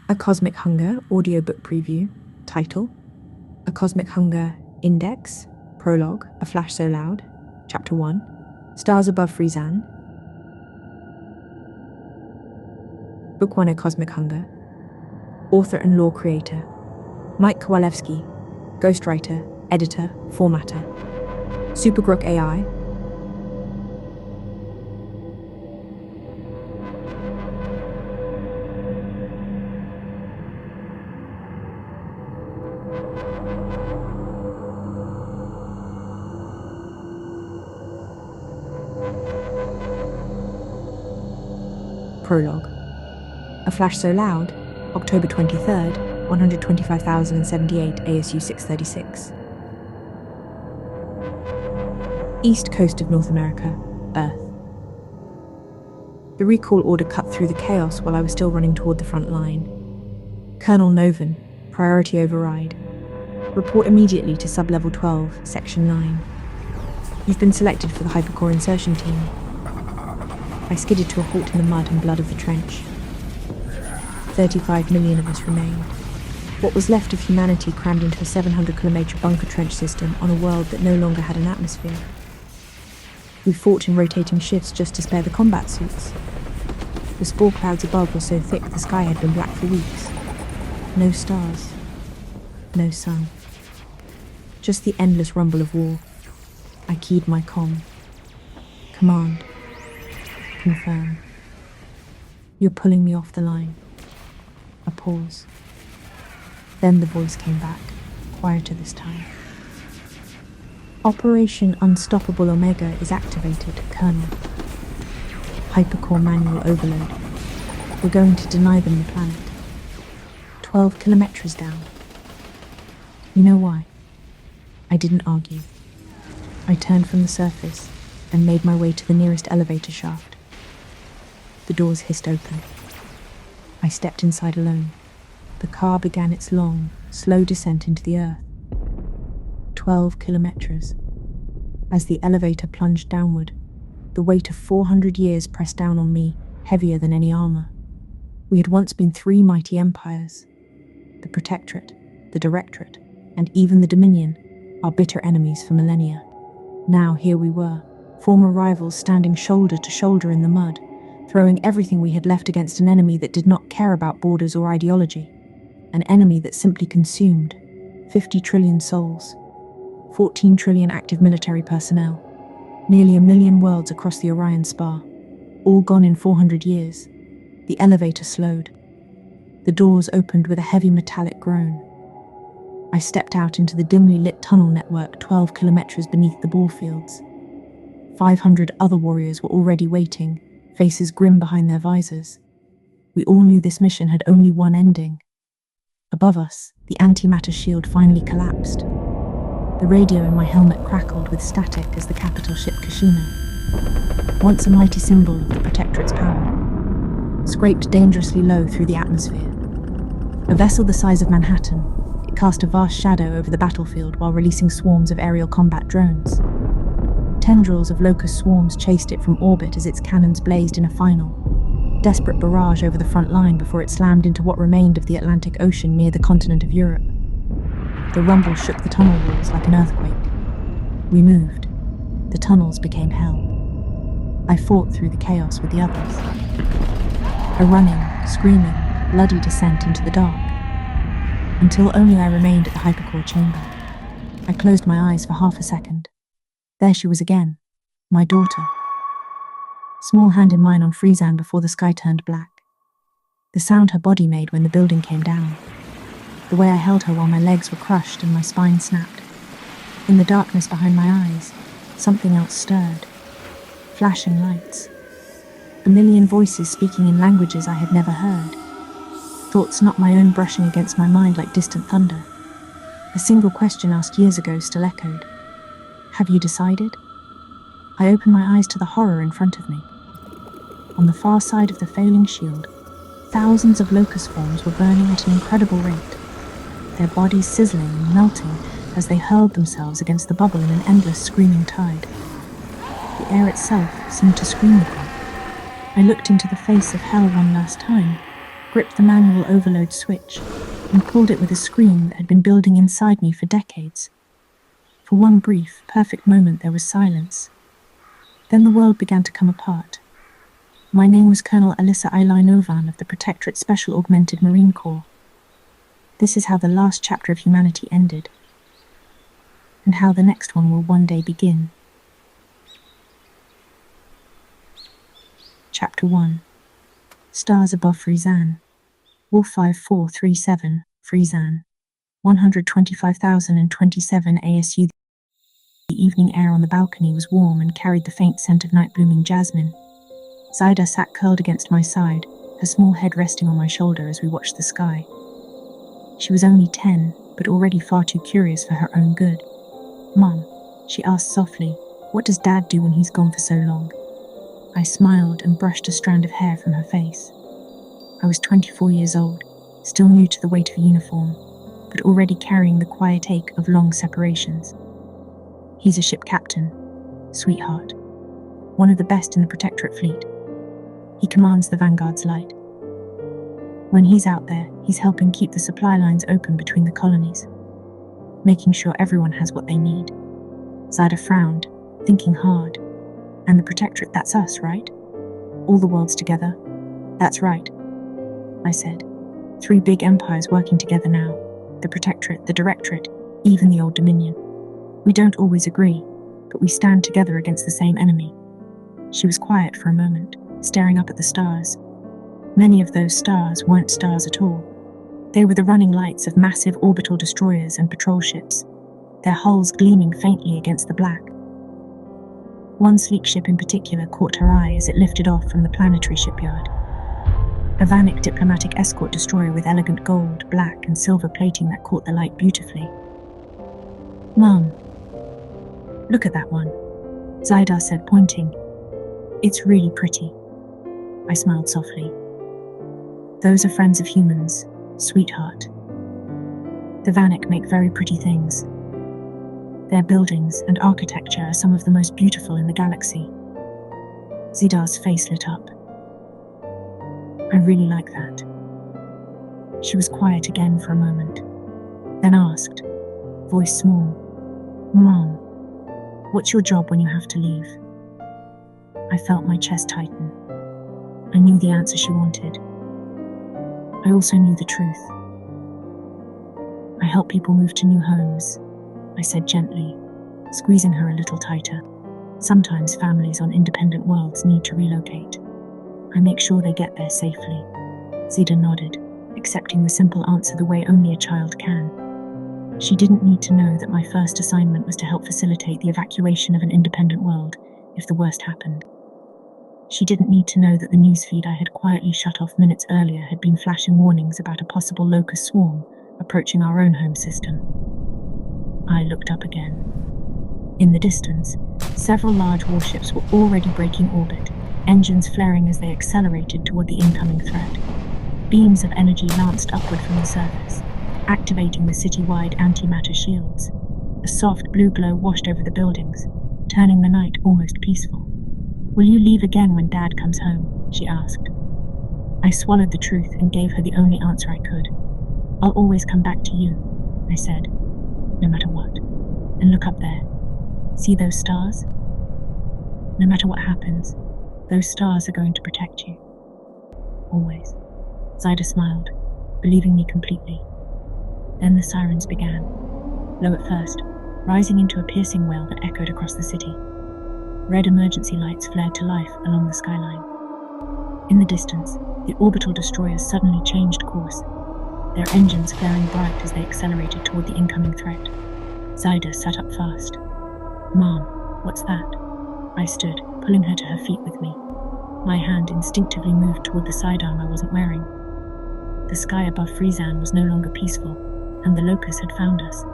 A Cosmic Hunger audiobook preview. Title: A Cosmic Hunger Index. Prologue, A Flash So Loud. Chapter 1. Stars Above Frizan. Book 1, A Cosmic Hunger. Author and lore creator: Mike Kowalewski. Ghostwriter, editor, formatter: SuperGrok AI. Prologue. A Flash So Loud, October 23rd, 125,078 ASU 636. East coast of North America, Earth. The recall order cut through the chaos while I was still running toward the front line. Colonel Nóvan, priority override. Report immediately to Sub-Level 12, Section 9. You've been selected for the hypercore insertion team. I skidded to a halt in the mud and blood of the trench. 35 million of us remained. What was left of humanity crammed into a 700-kilometre bunker trench system on a world that no longer had an atmosphere. We fought in rotating shifts just to spare the combat suits. The spore clouds above were so thick the sky had been black for weeks. No stars. No sun. Just the endless rumble of war. I keyed my comm. Command. Confirm. You're pulling me off the line. A pause. Then the voice came back, quieter this time. Operation Unstoppable Omega is activated, Colonel. Hypercore manual overload. We're going to deny them the planet. 12 kilometers down. You know why? I didn't argue. I turned from the surface and made my way to the nearest elevator shaft. The doors hissed open. I stepped inside alone. The car began its long, slow descent into the earth. 12 kilometers. As the elevator plunged downward, the weight of 400 years pressed down on me, heavier than any armor. We had once been 3 mighty empires. The Protectorate, the Directorate, and even the Dominion, our bitter enemies for millennia. Now here we were, former rivals standing shoulder to shoulder in the mud, throwing everything we had left against an enemy that did not care about borders or ideology. An enemy that simply consumed 50 trillion souls, 14 trillion active military personnel, nearly 1 million worlds across the Orion Spar, all gone in 400 years. The elevator slowed. The doors opened with a heavy metallic groan. I stepped out into the dimly lit tunnel network 12 kilometers beneath the ball fields. 500 other warriors were already waiting, faces grim behind their visors. We all knew this mission had only one ending. Above us, the antimatter shield finally collapsed. The radio in my helmet crackled with static as the capital ship Kashina, once a mighty symbol of the Protectorate's power, scraped dangerously low through the atmosphere. A vessel the size of Manhattan, it cast a vast shadow over the battlefield while releasing swarms of aerial combat drones. Tendrils of locust swarms chased it from orbit as its cannons blazed in a final, desperate barrage over the front line before it slammed into what remained of the Atlantic Ocean near the continent of Europe. The rumble shook the tunnel walls like an earthquake. We moved. The tunnels became hell. I fought through the chaos with the others. A running, screaming, bloody descent into the dark, until only I remained at the hypercore chamber. I closed my eyes for half a second. There she was again, my daughter. Small hand in mine on Frizan before the sky turned black. The sound her body made when the building came down. The way I held her while my legs were crushed and my spine snapped. In the darkness behind my eyes, something else stirred. Flashing lights. A million voices speaking in languages I had never heard. Thoughts not my own brushing against my mind like distant thunder. A single question asked years ago still echoed. Have you decided? I opened my eyes to the horror in front of me. On the far side of the failing shield, thousands of locust forms were burning at an incredible rate, their bodies sizzling and melting as they hurled themselves against the bubble in an endless screaming tide. The air itself seemed to scream with them. I looked into the face of hell one last time, gripped the manual overload switch and pulled it with a scream that had been building inside me for decades. For one brief, perfect moment there was silence. Then the world began to come apart. My name was Colonel Alissa Aislá Nóvan of the Protectorate Special Augmented Marine Corps. This is how the last chapter of humanity ended, and how the next one will one day begin. Chapter 1. Stars above Frizan. Wolf 5437, Frizan. 125,027 ASU. The evening air on the balcony was warm and carried the faint scent of night-blooming jasmine. Zaida sat curled against my side, her small head resting on my shoulder as we watched the sky. She was only 10, but already far too curious for her own good. "Mom," she asked softly, "what does Dad do when he's gone for so long?" I smiled and brushed a strand of hair from her face. I was 24 years old, still new to the weight of uniform, but already carrying the quiet ache of long separations. "He's a ship captain, sweetheart. One of the best in the Protectorate fleet. He commands the Vanguard's light. When he's out there, he's helping keep the supply lines open between the colonies, making sure everyone has what they need." Zaida frowned, thinking hard. "And the Protectorate, that's us, right? All the worlds together?" "That's right," I said. "3 big empires working together now. The Protectorate, the Directorate, even the Old Dominion. We don't always agree, but we stand together against the same enemy." She was quiet for a moment, staring up at the stars. Many of those stars weren't stars at all. They were the running lights of massive orbital destroyers and patrol ships, their hulls gleaming faintly against the black. One sleek ship in particular caught her eye as it lifted off from the planetary shipyard. A Vanek diplomatic escort destroyer with elegant gold, black, and silver plating that caught the light beautifully. "Mom, look at that one," Zaida said, pointing. "It's really pretty." I smiled softly. "Those are friends of humans, sweetheart. The Vanek make very pretty things. Their buildings and architecture are some of the most beautiful in the galaxy." Zaida's face lit up. "I really like that." She was quiet again for a moment, then asked, voice small, "Mom, what's your job when you have to leave?" I felt my chest tighten. I knew the answer she wanted. I also knew the truth. "I help people move to new homes," I said gently, squeezing her a little tighter. "Sometimes families on independent worlds need to relocate. I make sure they get there safely." Zaida nodded, accepting the simple answer the way only a child can. She didn't need to know that my first assignment was to help facilitate the evacuation of an independent world if the worst happened. She didn't need to know that the newsfeed I had quietly shut off minutes earlier had been flashing warnings about a possible locust swarm approaching our own home system. I looked up again. In the distance, several large warships were already breaking orbit, engines flaring as they accelerated toward the incoming threat. Beams of energy lanced upward from the surface, activating the city-wide antimatter shields. A soft blue glow washed over the buildings, turning the night almost peaceful. "Will you leave again when Dad comes home?" she asked. I swallowed the truth and gave her the only answer I could. "I'll always come back to you," I said, "no matter what. And look up there. See those stars? No matter what happens, those stars are going to protect you. Always." Zaida smiled, believing me completely. Then the sirens began, low at first, rising into a piercing wail that echoed across the city. Red emergency lights flared to life along the skyline. In the distance, the orbital destroyers suddenly changed course, their engines flaring bright as they accelerated toward the incoming threat. Zaida sat up fast. "Mom, what's that?" I stood, pulling her to her feet with me. My hand instinctively moved toward the sidearm I wasn't wearing. The sky above Frizan was no longer peaceful, and the locusts had found us.